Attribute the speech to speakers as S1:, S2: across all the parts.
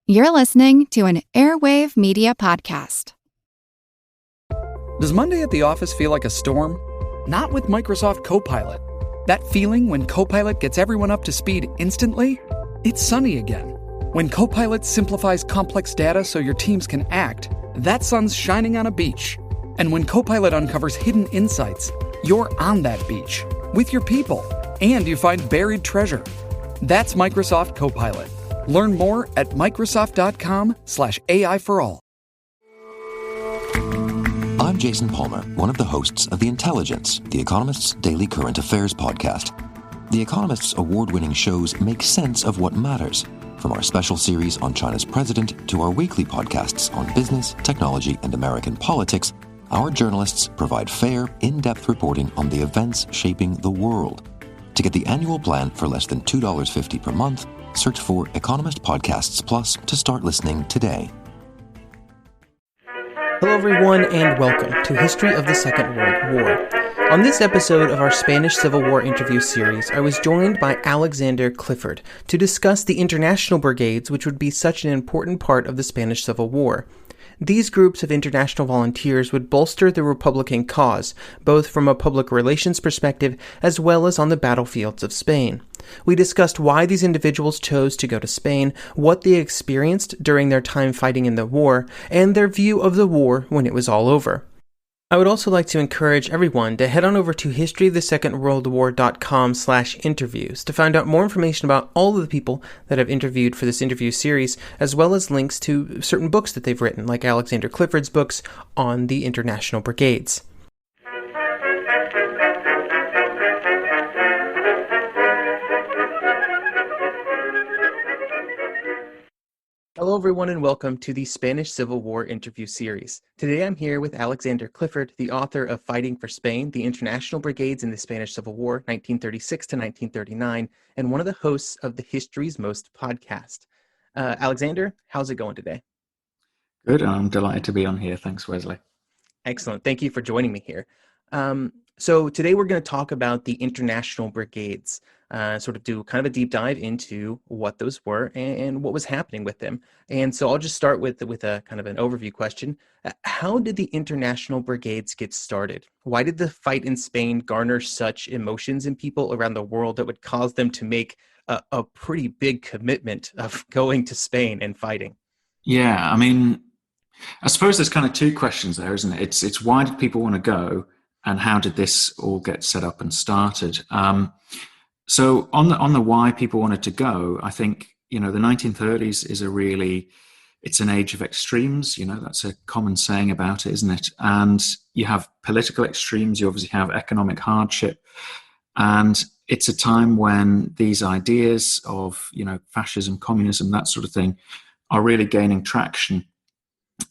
S1: You're listening to an Airwave Media Podcast.
S2: Does Monday at the office feel like a storm? Not with Microsoft Copilot. That feeling when Copilot gets everyone up to speed instantly? It's sunny again. When Copilot simplifies complex data so your teams can act, that sun's shining on a beach. And when Copilot uncovers hidden insights, you're on that beach with your people, and you find buried treasure. That's Microsoft Copilot. Learn more at Microsoft.com/AI for all.
S3: I'm Jason Palmer, one of the hosts of The Intelligence, The Economist's daily current affairs podcast. The Economist's award-winning shows make sense of what matters, from our special series on China's president to our weekly podcasts on business, technology, and American politics. Our journalists provide fair, in-depth reporting on the events shaping the world. To get the annual plan for less than $2.50 per month, search for Economist Podcasts Plus to start listening today.
S4: Hello everyone and welcome to History of the Second World War. On this episode of our Spanish Civil War interview series, I was joined by Alexander Clifford to discuss the International Brigades, which would be such an important part of the Spanish Civil War. These groups of international volunteers would bolster the Republican cause, both from a public relations perspective as well as on the battlefields of Spain. We discussed why these individuals chose to go to Spain, what they experienced during their time fighting in the war, and their view of the war when it was all over. I would also like to encourage everyone to head on over to historyofthesecondworldwar.com/interviews to find out more information about all of the people that I've interviewed for this interview series, as well as links to certain books that they've written, like Alexander Clifford's books on the International Brigades. Hello everyone and welcome to the Spanish Civil War interview series. Today I'm here with Alexander Clifford, the author of Fighting for Spain, the International Brigades in the Spanish Civil War, 1936 to 1939, and one of the hosts of the History's Most podcast. Alexander, how's it going today?
S5: Good, I'm delighted to be on here. Thanks, Wesley.
S4: Excellent. Thank you for joining me here. So today we're going to talk about the International Brigades, sort of do kind of a deep dive into what those were and what was happening with them. And so I'll just start with a kind of an overview question. How did the International Brigades get started? Why did the fight in Spain garner such emotions in people around the world that would cause them to make a pretty big commitment of going to Spain and fighting?
S5: Yeah, I mean, I suppose there's kind of two questions there, isn't it? It's why did people want to go, and how did this all get set up and started? So on the why people wanted to go, I think, the 1930s is it's an age of extremes. That's a common saying about it, isn't it? And you have political extremes, you obviously have economic hardship. And it's a time when these ideas of, fascism, communism, that sort of thing, are really gaining traction,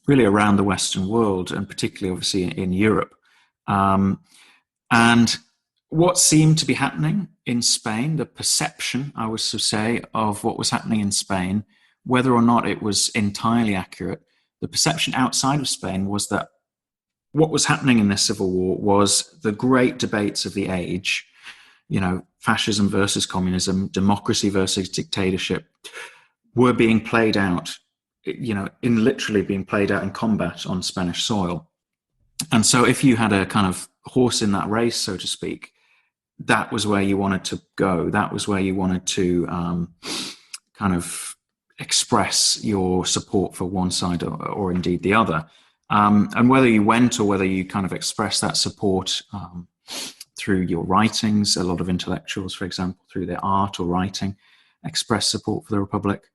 S5: really around the Western world, and particularly obviously in Europe. And what seemed to be happening in Spain, the perception, I would say, of what was happening in Spain, whether or not it was entirely accurate, the perception outside of Spain was that what was happening in this civil war was the great debates of the age, fascism versus communism, democracy versus dictatorship, were being played out, literally being played out in combat on Spanish soil. And so if you had a kind of horse in that race, so to speak, that was where you wanted to go. That was where you wanted to kind of express your support for one side or indeed the other. And whether you went or whether you kind of expressed that support through your writings, a lot of intellectuals, for example, through their art or writing, express support for the Republic.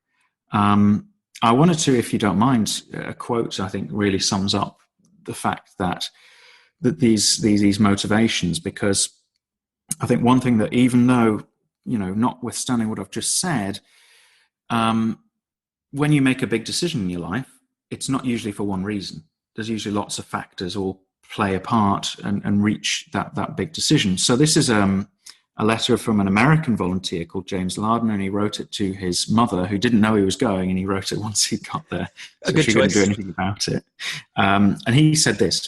S5: I wanted to, if you don't mind, a quote I think really sums up the fact that these motivations, because I think one thing that, even though, notwithstanding what I've just said, when you make a big decision in your life, it's not usually for one reason. There's usually lots of factors all play a part and reach that big decision. So this is a letter from an American volunteer called James Lardner, and he wrote it to his mother, who didn't know he was going, and he wrote it once he got there. So she couldn't do anything about it. And he said this: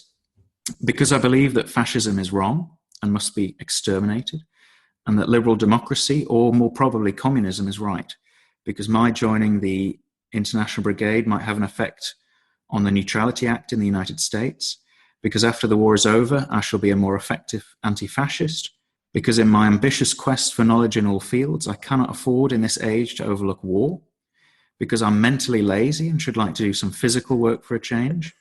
S5: "Because I believe that fascism is wrong and must be exterminated, and that liberal democracy, or more probably communism, is right, because my joining the International Brigade might have an effect on the Neutrality Act in the United States, because after the war is over, I shall be a more effective anti-fascist, because in my ambitious quest for knowledge in all fields, I cannot afford in this age to overlook war, because I'm mentally lazy and should like to do some physical work for a change,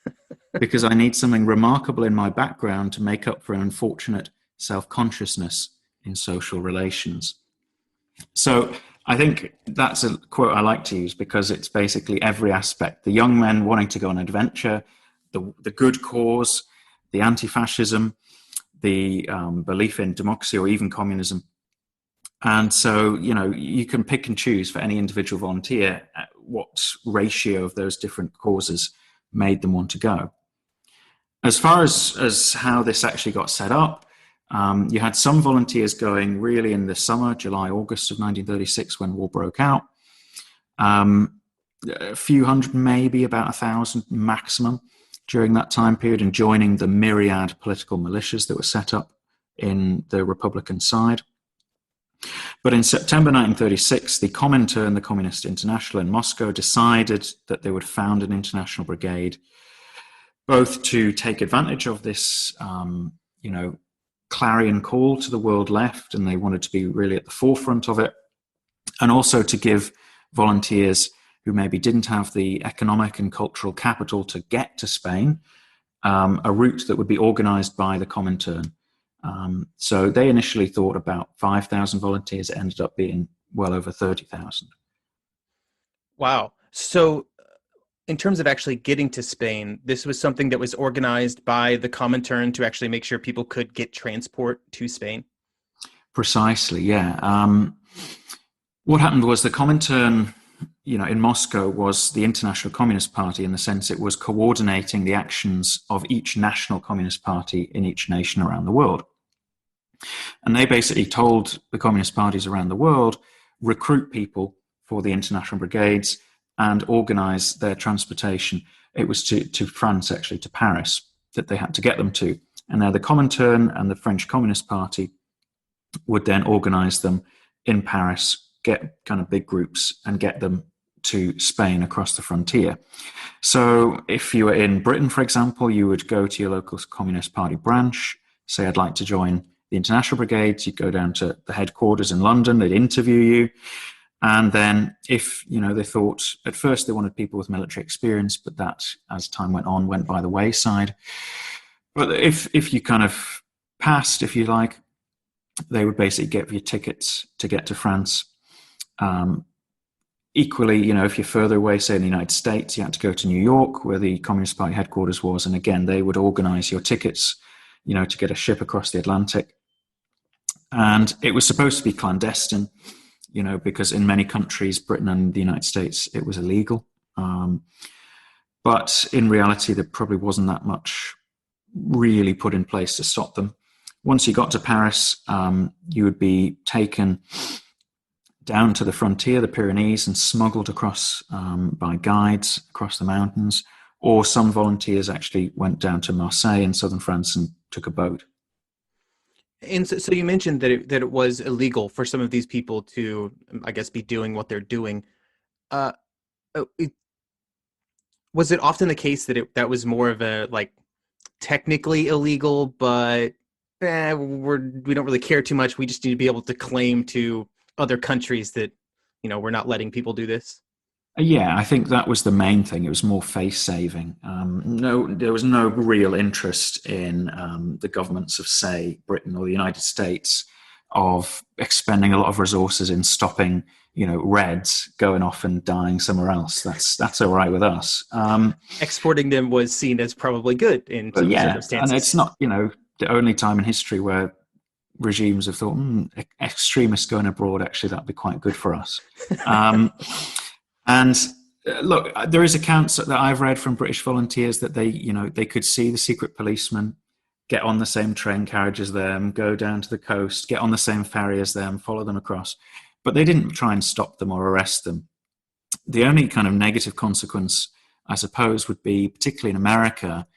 S5: because I need something remarkable in my background to make up for an unfortunate self-consciousness in social relations. So I think that's a quote I like to use, because it's basically every aspect: the young men wanting to go on adventure, the good cause, the anti-fascism, the belief in democracy or even communism. And so, you can pick and choose for any individual volunteer what ratio of those different causes made them want to go. As far as how this actually got set up, you had some volunteers going really in the summer, July, August of 1936, when war broke out. A few hundred, maybe about 1,000 maximum during that time period, and joining the myriad political militias that were set up in the Republican side. But in September 1936, the Comintern, the Communist International in Moscow, decided that they would found an international brigade, both to take advantage of this, clarion call to the world left, and they wanted to be really at the forefront of it, and also to give volunteers who maybe didn't have the economic and cultural capital to get to Spain a route that would be organized by the Comintern. So they initially thought about 5,000 volunteers. It ended up being well over 30,000.
S4: Wow. So in terms of actually getting to Spain, this was something that was organized by the Comintern to actually make sure people could get transport to Spain?
S5: Precisely, yeah. What happened was the Comintern, in Moscow, was the International Communist Party, in the sense it was coordinating the actions of each national communist party in each nation around the world. And they basically told the communist parties around the world, recruit people for the international brigades and organize their transportation. It was to France, actually, to Paris, that they had to get them to. And now the Comintern and the French Communist Party would then organize them in Paris, get kind of big groups and get them to Spain across the frontier. So if you were in Britain, for example, you would go to your local Communist Party branch, say, I'd like to join the International Brigades. You'd go down to the headquarters in London, they'd interview you. And then if, they thought, at first they wanted people with military experience, but that, as time went on, went by the wayside. But if you kind of passed, if you like, they would basically give you tickets to get to France. Equally, if you're further away, say in the United States, you had to go to New York, where the Communist Party headquarters was. And again, they would organize your tickets, to get a ship across the Atlantic. And it was supposed to be clandestine, because in many countries, Britain and the United States, it was illegal. But in reality, there probably wasn't that much really put in place to stop them. Once you got to Paris, you would be taken down to the frontier, the Pyrenees, and smuggled across by guides across the mountains. Or some volunteers actually went down to Marseille in southern France and took a boat.
S4: And so you mentioned that it was illegal for some of these people to, I guess, be doing what they're doing. Was it often the case that that was more of a, technically illegal, but we don't really care too much. We just need to be able to claim to other countries that, we're not letting people do this?
S5: Yeah, I think that was the main thing. It was more face saving. There was no real interest in the governments of, say, Britain or the United States of expending a lot of resources in stopping, Reds going off and dying somewhere else. That's all right with us.
S4: Exporting them was seen as probably good in some circumstances.
S5: And it's not, the only time in history where regimes have thought, extremists going abroad, actually, that'd be quite good for us. And look, there is accounts that I've read from British volunteers that they could see the secret policemen, get on the same train carriage as them, go down to the coast, get on the same ferry as them, follow them across. But they didn't try and stop them or arrest them. The only kind of negative consequence, I suppose, would be, particularly in America,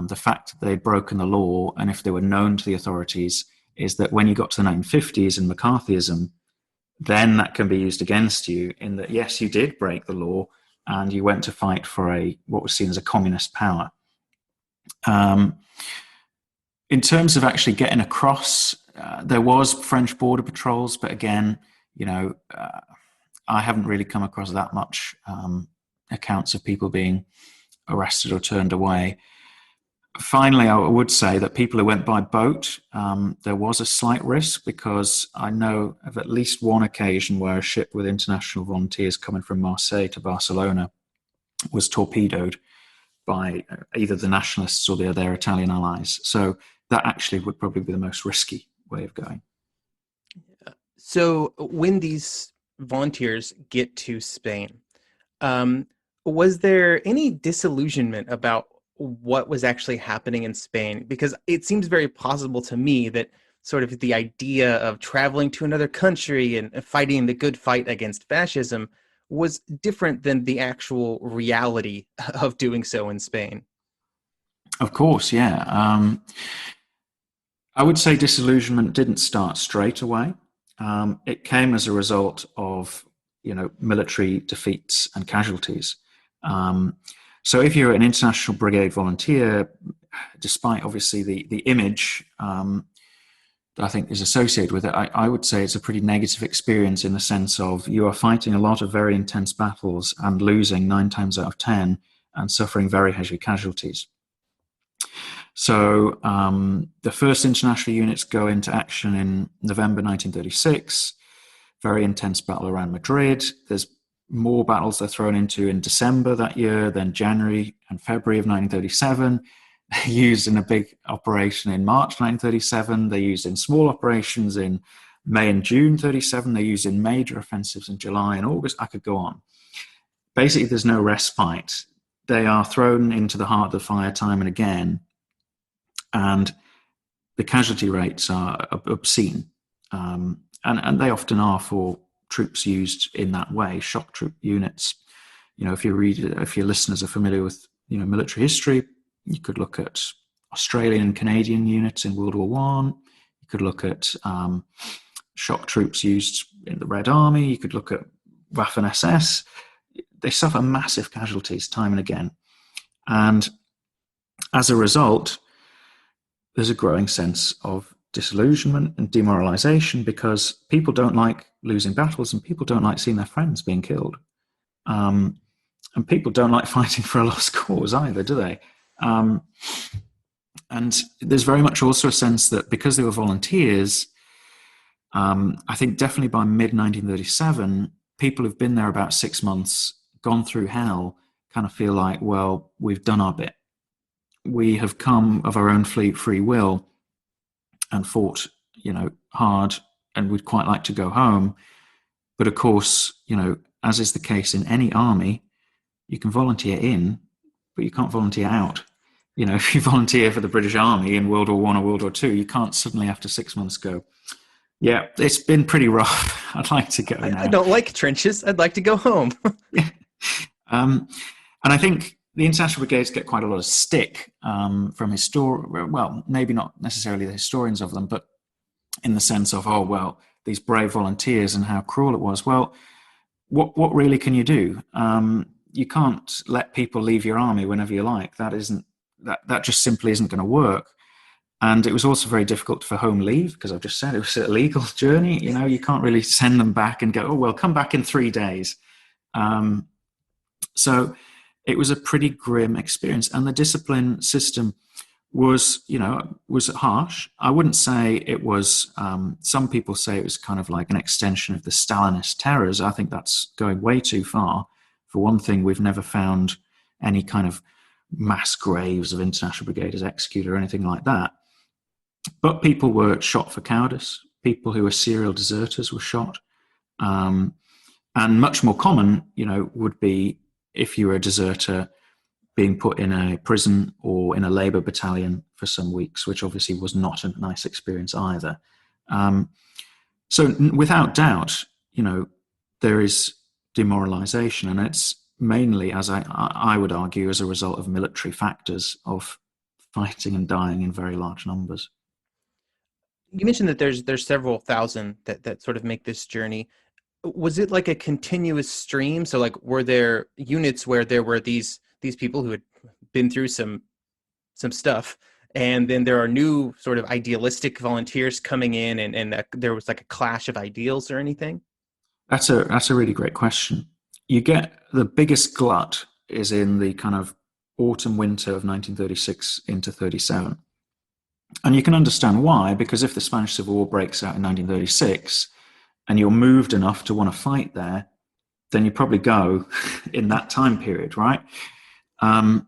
S5: the fact that they'd broken the law, and if they were known to the authorities, is that when you got to the 1950s and McCarthyism, then that can be used against you in that, yes, you did break the law, and you went to fight for what was seen as a communist power. In terms of actually getting across, there was French border patrols, but again, I haven't really come across that much accounts of people being arrested or turned away. Finally, I would say that people who went by boat, there was a slight risk, because I know of at least one occasion where a ship with international volunteers coming from Marseille to Barcelona was torpedoed by either the nationalists or their Italian allies. So that actually would probably be the most risky way of going.
S4: So when these volunteers get to Spain, was there any disillusionment about what was actually happening in Spain? Because it seems very plausible to me that sort of the idea of traveling to another country and fighting the good fight against fascism was different than the actual reality of doing so in Spain.
S5: Of course, yeah. I would say disillusionment didn't start straight away. It came as a result of, military defeats and casualties. So if you're an International Brigade volunteer, despite obviously the image that I think is associated with it, I would say it's a pretty negative experience, in the sense of you are fighting a lot of very intense battles and losing 9 times out of 10 and suffering very heavy casualties. So the first international units go into action in November 1936, very intense battle around Madrid. There's more battles they're thrown into in December that year, then January and February of 1937. They're used in a big operation in March 1937. They're used in small operations in May and June 37. They're used in major offensives in July and August. I could go on. Basically, there's no respite. They are thrown into the heart of the fire time and again, and the casualty rates are obscene. And they often are for troops used in that way, shock troop units. If your listeners are familiar with, military history, you could look at Australian and Canadian units in World War I. You could look at shock troops used in the Red Army. You could look at Waffen-SS. They suffer massive casualties time and again. And as a result, there's a growing sense of disillusionment and demoralization, because people don't like losing battles, and people don't like seeing their friends being killed. And people don't like fighting for a lost cause either, do they? And there's very much also a sense that because they were volunteers, I think definitely by mid-1937, people who've been there about 6 months, gone through hell, kind of feel like, well, we've done our bit. We have come of our own free will and fought, hard, and we'd quite like to go home. But of course, as is the case in any army, you can volunteer in, but you can't volunteer out. If you volunteer for the British Army in World War I or World War II, you can't suddenly after 6 months go, yeah, it's been pretty rough. I'd like to go now.
S4: I don't like trenches. I'd like to go home.
S5: Yeah. And I think the International Brigades get quite a lot of stick from well, maybe not necessarily the historians of them, but in the sense of, oh, well, these brave volunteers and how cruel it was. Well, what really can you do? You can't let people leave your army whenever you like. That just simply isn't going to work. And it was also very difficult for home leave, because I've just said it was an illegal journey. You can't really send them back and go, oh, well, come back in 3 days. So it was a pretty grim experience. And the discipline system was harsh. I wouldn't say it was, some people say it was kind of like an extension of the Stalinist terrors. I think that's going way too far. For one thing, we've never found any kind of mass graves of International Brigaders executed or anything like that. But people were shot for cowardice. People who were serial deserters were shot. And much more common, would be if you were a deserter being put in a prison or in a labor battalion for some weeks, which obviously was not a nice experience either. So without doubt, there is demoralization, and it's mainly, as I would argue, as a result of military factors of fighting and dying in very large numbers.
S4: You mentioned that there's several thousand that sort of make this journey. Was it like a continuous stream? So like, were there units where there were these people who had been through some stuff, and then there are new sort of idealistic volunteers coming in, and there was like a clash of ideals or anything?
S5: That's a really great question. You get the biggest glut is in the kind of autumn winter of 1936 into 37. And you can understand why, because if the Spanish Civil War breaks out in 1936 and you're moved enough to want to fight there, then you probably go in that time period, right? And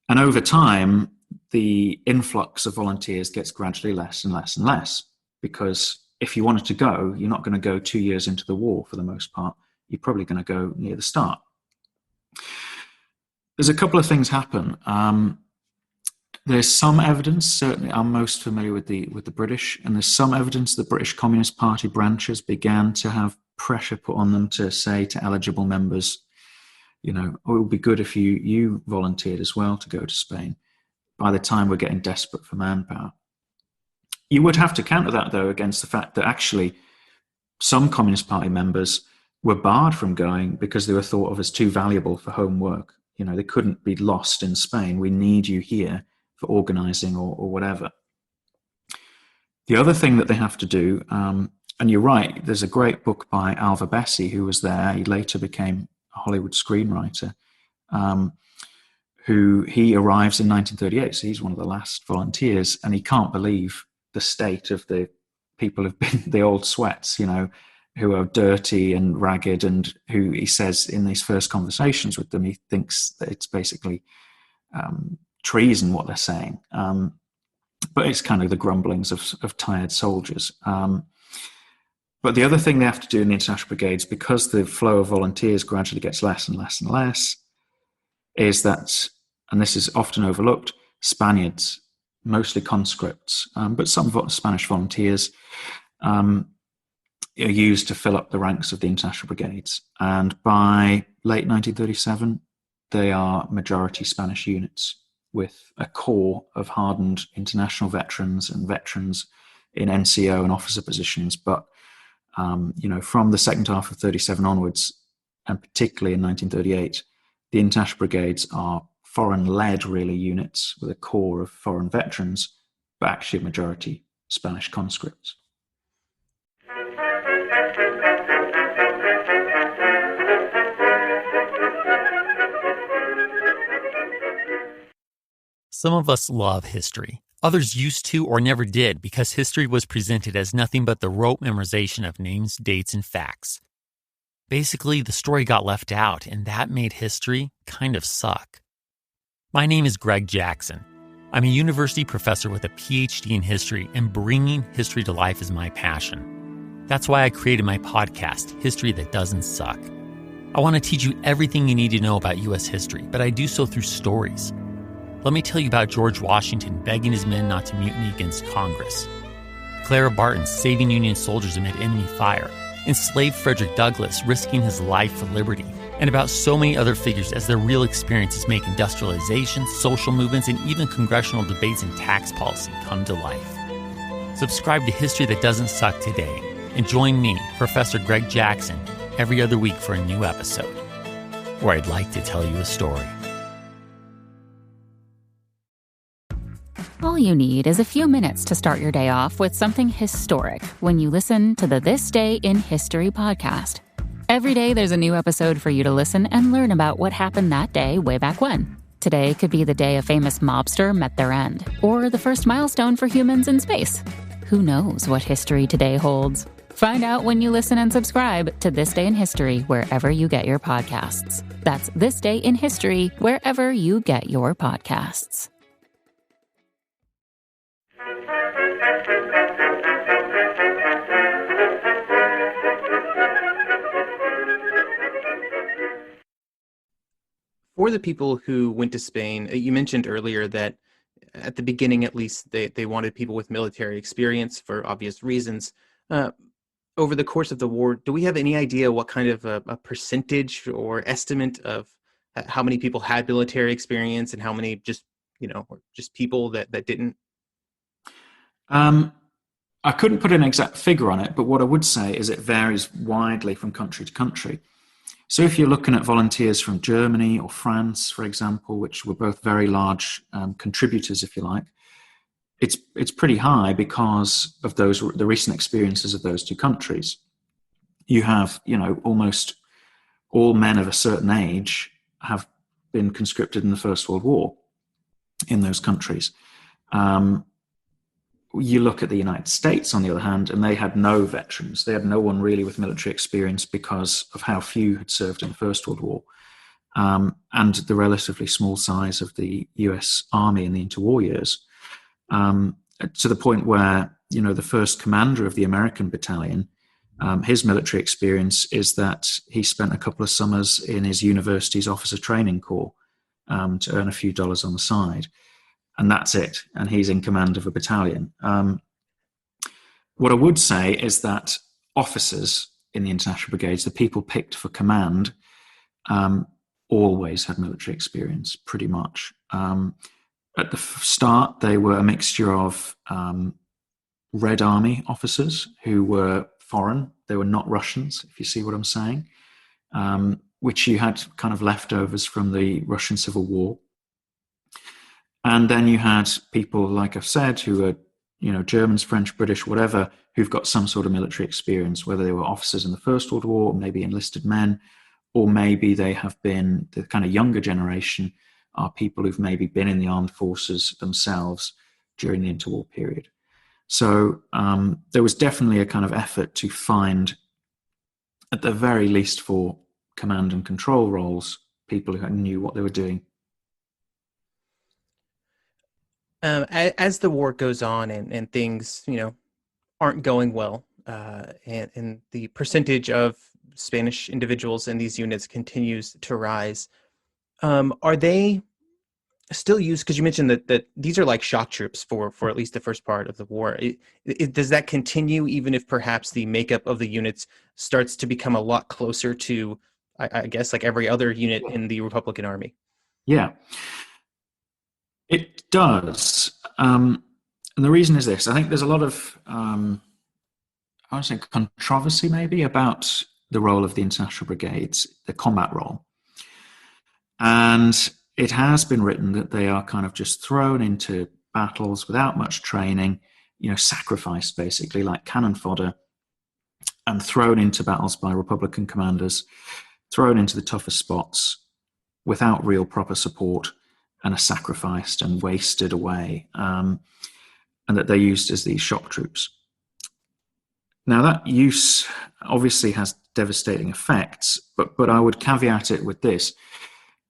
S5: over time, the influx of volunteers gets gradually less and less and less, because if you wanted to go, you're not going to go 2 years into the war for the most part. You're probably going to go near the start. There's a couple of things happen. There's some evidence, certainly I'm most familiar with the British, and there's some evidence the British Communist Party branches began to have pressure put on them to say to eligible members, you know, oh, it would be good if you volunteered as well to go to Spain by the time we're getting desperate for manpower. You would have to counter that, though, against the fact that actually some Communist Party members were barred from going because they were thought of as too valuable for home work. You know, they couldn't be lost in Spain. We need you here for organizing or whatever. The other thing that they have to do, and you're right, there's a great book by Alva Bessie, who was there. He later became a Hollywood screenwriter, who he arrives in 1938. So he's one of the last volunteers, and he can't believe the state of the people who've been the old sweats, you know, who are dirty and ragged, and who he says in these first conversations with them, he thinks that it's basically treason what they're saying. But it's kind of the grumblings of tired soldiers. But the other thing they have to do in the International Brigades, because the flow of volunteers gradually gets less and less and less, is that, and this is often overlooked, Spaniards, mostly conscripts, but some Spanish volunteers, are used to fill up the ranks of the International Brigades. And by late 1937, they are majority Spanish units, with a core of hardened international veterans and veterans in NCO and officer positions. But, you know, from the second half of 37 onwards, and particularly in 1938, the International Brigades are foreign-led, really, units with a core of foreign veterans, but actually a majority Spanish conscripts.
S6: Some of us love history. Others used to or never did, because history was presented as nothing but the rote memorization of names, dates, and facts. Basically, the story got left out, and that made history kind of suck. My name is Greg Jackson. I'm a university professor with a PhD in history, and bringing history to life is my passion. That's why I created my podcast, History That Doesn't Suck. I want to teach you everything you need to know about U.S. history, but I do so through stories. Let me tell you about George Washington begging his men not to mutiny against Congress, Clara Barton saving Union soldiers amid enemy fire, enslaved Frederick Douglass risking his life for liberty, and about so many other figures as their real experiences make industrialization, social movements, and even congressional debates and tax policy come to life. Subscribe to History That Doesn't Suck today, and join me, Professor Greg Jackson, every other week for a new episode, where I'd like to tell you a story.
S1: All you need is a few minutes to start your day off with something historic when you listen to the This Day in History podcast. Every day there's a new episode for you to listen and learn about what happened that day way back when. Today could be the day a famous mobster met their end, or the first milestone for humans in space. Who knows what history today holds? Find out when you listen and subscribe to This Day in History wherever you get your podcasts. That's This Day in History wherever you get your podcasts.
S4: For the people who went to Spain, you mentioned earlier that at the beginning, at least, they wanted people with military experience for obvious reasons. Over the course of the war, do we have any idea what kind of a percentage or estimate of how many people had military experience and how many just people that didn't?
S5: I I couldn't put an exact figure on it, but what I would say is it varies widely from country to country. So if you're looking at volunteers from Germany or France, for example, which were both very large contributors, if you like, it's pretty high because of the recent experiences of those two countries. You have, almost all men of a certain age have been conscripted in the First World War in those countries. You look at the United States, on the other hand, and they had no veterans. They had no one really with military experience because of how few had served in the First World War, and the relatively small size of the US Army in the interwar years, to the point where, the first commander of the American battalion, his military experience is that he spent a couple of summers in his university's officer training corps to earn a few dollars on the side. And that's it. And he's in command of a battalion. What I would say is that officers in the International Brigades, the people picked for command, always had military experience, pretty much. At the start, they were a mixture of Red Army officers who were foreign. They were not Russians, if you see what I'm saying, which you had kind of leftovers from the Russian Civil War. And then you had people, like I've said, who are, Germans, French, British, whatever, who've got some sort of military experience, whether they were officers in the First World War, maybe enlisted men, or maybe they have been the kind of younger generation are people who've maybe been in the armed forces themselves during the interwar period. So there was definitely a kind of effort to find, at the very least for command and control roles, people who knew what they were doing.
S4: As the war goes on and things, aren't going well, and the percentage of Spanish individuals in these units continues to rise, are they still used? Because you mentioned that these are like shock troops for at least the first part of the war. Does that continue even if perhaps the makeup of the units starts to become a lot closer to, I guess, like every other unit in the Republican Army?
S5: Yeah. It does. And the reason is this. I think there's a lot of, I would say, controversy maybe about the role of the International Brigades, the combat role. And it has been written that they are kind of just thrown into battles without much training, sacrificed basically like cannon fodder, and thrown into battles by Republican commanders, thrown into the toughest spots without real proper support, and are sacrificed and wasted away, and that they're used as these shock troops. Now, that use obviously has devastating effects, but I would caveat it with this.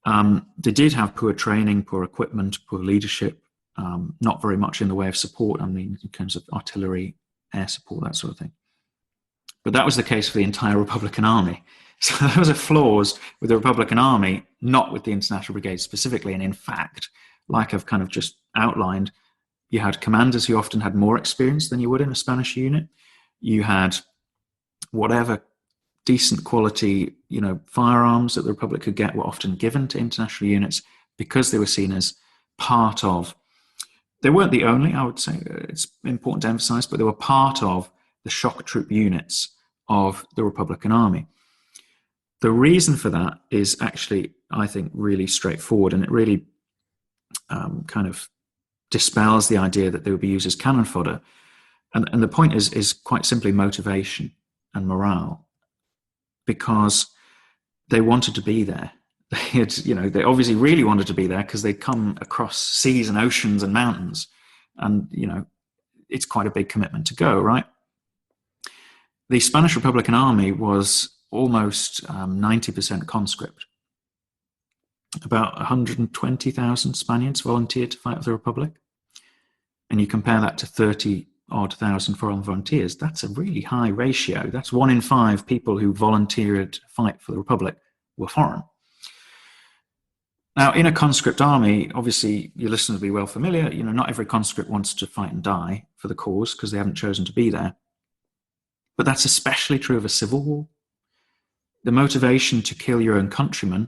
S5: They did have poor training, poor equipment, poor leadership, not very much in the way of support, in terms of artillery, air support, that sort of thing. But that was the case for the entire Republican Army. So those are flaws with the Republican Army, not with the International Brigade specifically. And in fact, like I've kind of just outlined, you had commanders who often had more experience than you would in a Spanish unit. You had whatever decent quality, firearms that the Republic could get were often given to international units because they were seen as part of. They weren't the only, I would say, it's important to emphasize, but they were part of the shock troop units of the Republican Army. The reason for that is actually, I think, really straightforward, and it really kind of dispels the idea that they would be used as cannon fodder. And the point is quite simply motivation and morale, because they wanted to be there. They obviously really wanted to be there because they'd come across seas and oceans and mountains, and it's quite a big commitment to go, right? The Spanish Republican Army was almost 90% conscript. About 120,000 Spaniards volunteered to fight for the Republic. And you compare that to 30-odd thousand foreign volunteers, that's a really high ratio. That's 1 in 5 people who volunteered to fight for the Republic were foreign. Now, in a conscript army, obviously, your listeners will be well familiar, not every conscript wants to fight and die for the cause because they haven't chosen to be there. But that's especially true of a civil war. The motivation to kill your own countrymen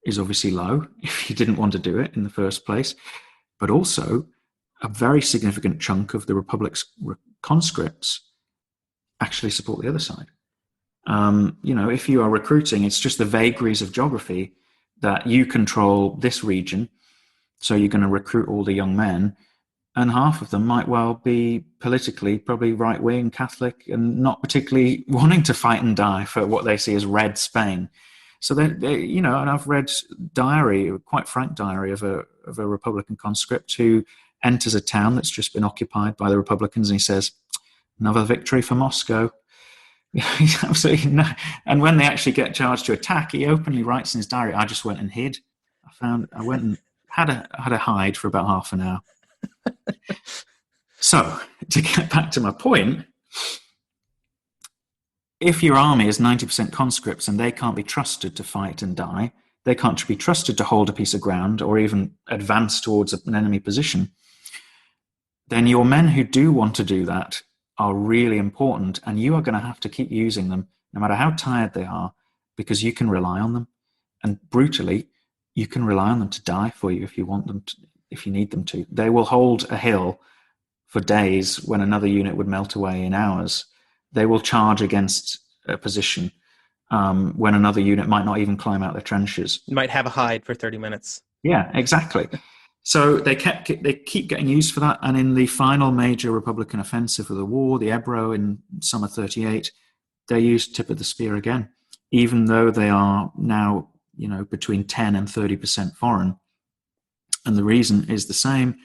S5: is obviously low if you didn't want to do it in the first place, but also a very significant chunk of the Republic's conscripts actually support the other side. If you are recruiting, it's just the vagaries of geography that you control this region. So you're going to recruit all the young men, and half of them might well be politically probably right-wing Catholic and not particularly wanting to fight and die for what they see as Red Spain. So and I've read quite frank diary of a Republican conscript who enters a town that's just been occupied by the Republicans, and he says, "Another victory for Moscow." He's absolutely no. And when they actually get charged to attack, he openly writes in his diary, "I just went and hid. I went and had a hide for about half an hour." So, to get back to my point, if your army is 90% conscripts and they can't be trusted to fight and die, they can't be trusted to hold a piece of ground or even advance towards an enemy position, then your men who do want to do that are really important, and you are going to have to keep using them no matter how tired they are, because you can rely on them. And brutally, you can rely on them to die for you if you want them to, if you need them to. They will hold a hill for days when another unit would melt away in hours. They will charge against a position when another unit might not even climb out their trenches.
S4: You might have a hide for 30 minutes.
S5: Yeah, exactly. So they keep getting used for that. And in the final major Republican offensive of the war, the Ebro in summer 38, they used tip of the spear again, even though they are now, between 10 and 30% foreign. And the reason is the same,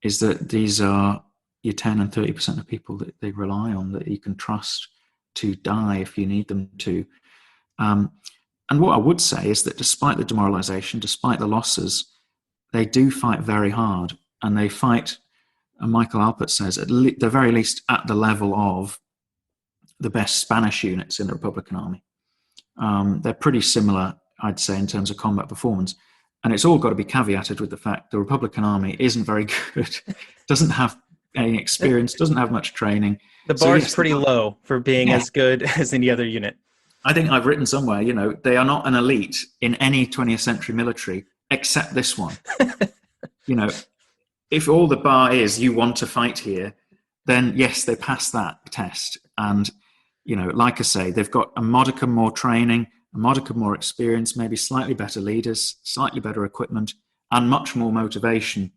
S5: is that these are your 10 and 30% of people that they rely on, that you can trust to die if you need them to. And what I would say is that despite the demoralization, despite the losses, they do fight very hard. And they fight, and Michael Alpert says, at the very least at the level of the best Spanish units in the Republican Army. They're pretty similar, I'd say, in terms of combat performance. And it's all got to be caveated with the fact the Republican Army isn't very good, doesn't have any experience, doesn't have much training.
S4: The bar is pretty low for being as good as any other unit.
S5: I think I've written somewhere, they are not an elite in any 20th century military except this one. If all the bar is you want to fight here, then yes, they pass that test. And, like I say, they've got a modicum more training, a modicum more experience, maybe slightly better leaders, slightly better equipment, and much more motivation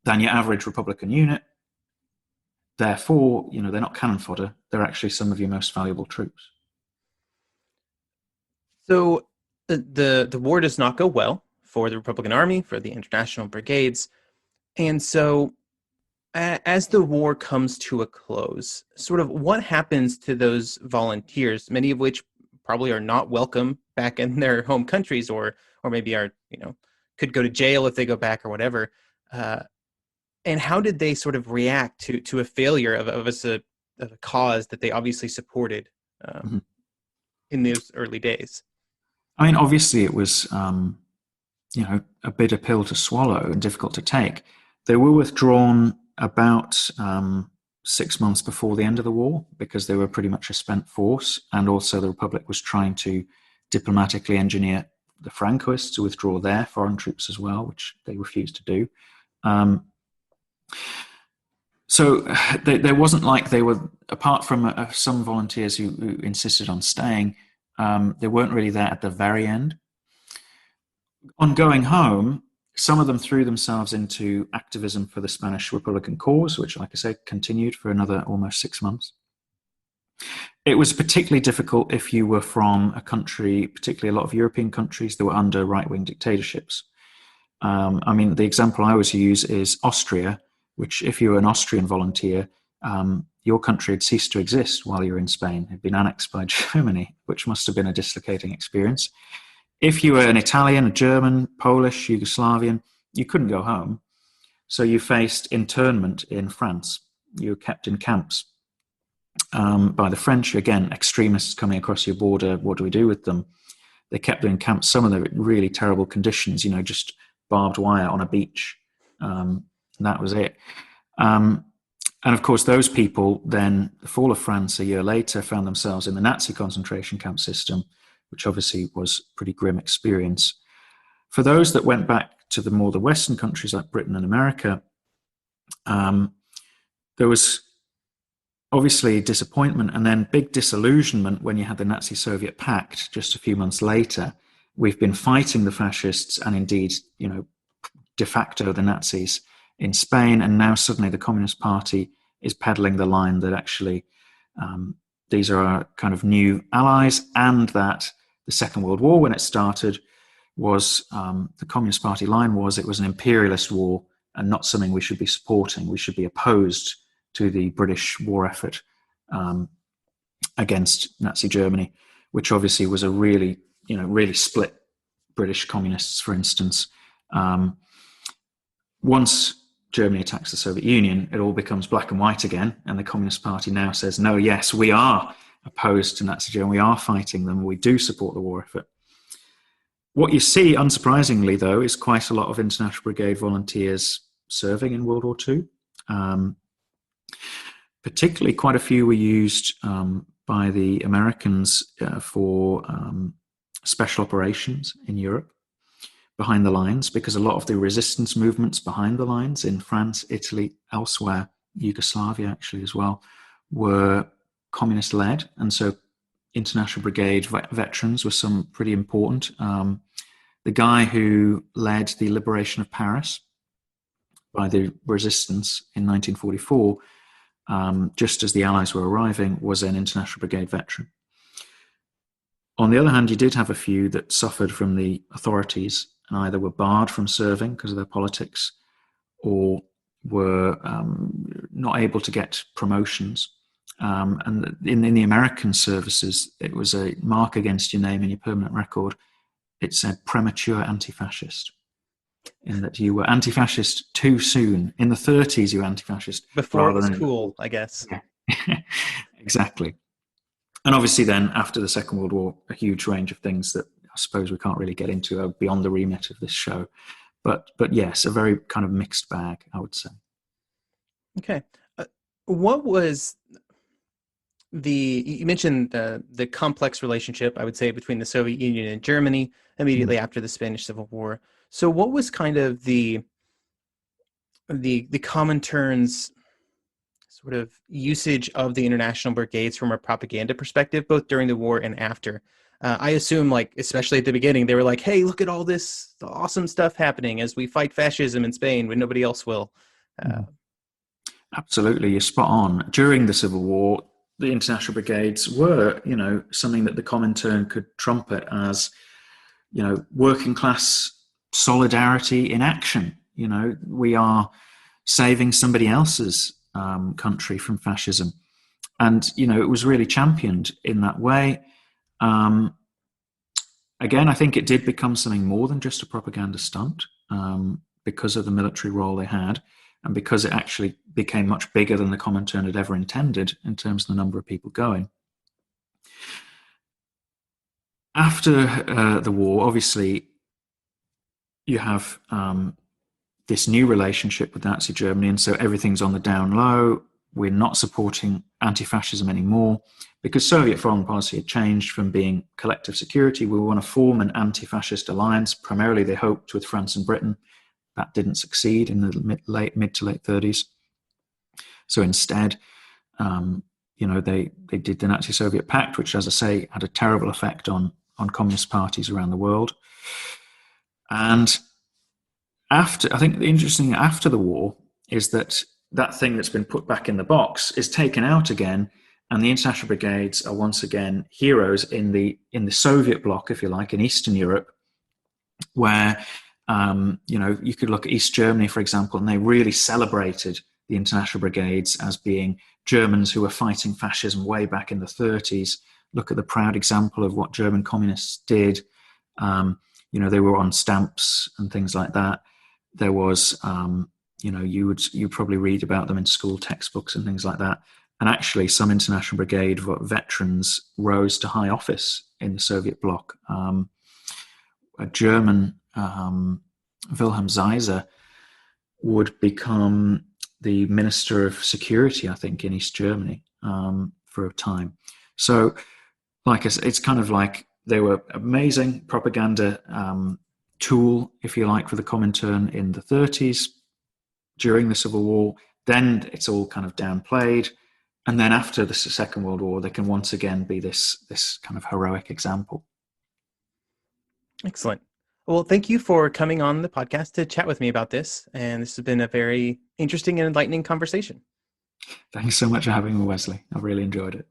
S5: than your average Republican unit. Therefore, they're not cannon fodder. They're actually some of your most valuable troops.
S4: So the war does not go well for the Republican Army, for the International Brigades. And so as the war comes to a close, sort of what happens to those volunteers, many of which probably are not welcome back in their home countries, or maybe are, could go to jail if they go back or whatever. And how did they sort of react to a failure of a cause that they obviously supported in those early days?
S5: I mean, obviously it was, a bitter pill to swallow and difficult to take. They were withdrawn about 6 months before the end of the war because they were pretty much a spent force. And also the Republic was trying to diplomatically engineer the Francoists to withdraw their foreign troops as well, which they refused to do. So there wasn't like they were, apart from some volunteers who insisted on staying, they weren't really there at the very end. On going home, some of them threw themselves into activism for the Spanish Republican cause, which, like I said, continued for another almost 6 months. It was particularly difficult if you were from a country, particularly a lot of European countries that were under right-wing dictatorships. The example I always use is Austria, which if you were an Austrian volunteer, your country had ceased to exist while you were in Spain. It had been annexed by Germany, which must have been a dislocating experience. If you were an Italian, a German, Polish, Yugoslavian, you couldn't go home. So you faced internment in France. You were kept in camps by the French. Again, extremists coming across your border. What do we do with them? They kept them in camps, some of them in really terrible conditions, just barbed wire on a beach. And that was it. And of course, those people then, the fall of France a year later, found themselves in the Nazi concentration camp system, which obviously was a pretty grim experience. For those that went back to the Western countries like Britain and America, there was obviously disappointment, and then big disillusionment when you had the Nazi-Soviet pact just a few months later. We've been fighting the fascists and indeed, de facto the Nazis in Spain, and now suddenly the Communist Party is peddling the line that actually these are our kind of new allies, and that the Second World War, when it started, was the Communist Party line was it was an imperialist war and not something we should be supporting. We should be opposed to the British war effort against Nazi Germany, which obviously was a really split British communists, for instance. Once Germany attacks the Soviet Union, it all becomes black and white again, and the Communist Party now says, no, yes, we are opposed to Nazi Germany, we are fighting them, we do support the war effort. What you see, unsurprisingly, though, is quite a lot of International Brigade volunteers serving in World War II. Particularly, quite a few were used by the Americans for special operations in Europe, behind the lines, because a lot of the resistance movements behind the lines in France, Italy, elsewhere, Yugoslavia actually as well, were communist-led. And so International Brigade veterans were some pretty important. The guy who led the liberation of Paris by the resistance in 1944, just as the Allies were arriving, was an International Brigade veteran. On the other hand, you did have a few that suffered from the authorities and either were barred from serving because of their politics or were not able to get promotions. And in the American services, it was a mark against your name and your permanent record. It said premature anti-fascist, in that you were anti-fascist too soon. In the 30s, you were anti-fascist.
S4: Before it was cool, I guess.
S5: Yeah. Exactly. And obviously then, after the Second World War, a huge range of things that I suppose we can't really get into beyond the remit of this show. But yes, a very kind of mixed bag, I would say. Okay.
S4: What was you mentioned the complex relationship, I would say, between the Soviet Union and Germany immediately after the Spanish Civil War. So what was kind of the Comintern's sort of usage of the International Brigades from a propaganda perspective, both during the war and after? I assume, like, especially at the beginning, they were like, hey, look at all this awesome stuff happening as we fight fascism in Spain when nobody else will.
S5: Absolutely, you're spot on. During the Civil War, the International Brigades were, something that the Comintern could trumpet as, working class solidarity in action. We are saving somebody else's country from fascism. And, it was really championed in that way. Again, I think it did become something more than just a propaganda stunt because of the military role they had, and because it actually became much bigger than the Comintern had ever intended in terms of the number of people going. After the war, obviously, you have this new relationship with Nazi Germany, and so everything's on the down low. We're not supporting anti-fascism anymore because Soviet foreign policy had changed from being collective security. We want to form an anti-fascist alliance. Primarily, they hoped with France and Britain. That didn't succeed in the mid to late 30s. So instead, they did the Nazi-Soviet pact, which, as I say, had a terrible effect on communist parties around the world. And I think the interesting thing after the war is that thing that's been put back in the box is taken out again, and the International Brigades are once again heroes in the Soviet bloc, if you like, in Eastern Europe, where you could look at East Germany, for example, and they really celebrated the International Brigades as being Germans who were fighting fascism way back in the 30s. Look at the proud example of what German communists did. They were on stamps and things like that. There was, you probably read about them in school textbooks and things like that. And actually, some International Brigade veterans rose to high office in the Soviet bloc. A German, Wilhelm Zeiser, would become the Minister of Security, I think, in East Germany for a time. So, like I said, it's kind of like they were amazing propaganda tool, if you like, for the Comintern in the 30s during the Civil War. Then it's all kind of downplayed. And then after the Second World War, they can once again be this kind of heroic example.
S4: Excellent. Well, thank you for coming on the podcast to chat with me about this. And this has been a very interesting and enlightening conversation.
S5: Thanks so much for having me, Wesley. I really enjoyed it.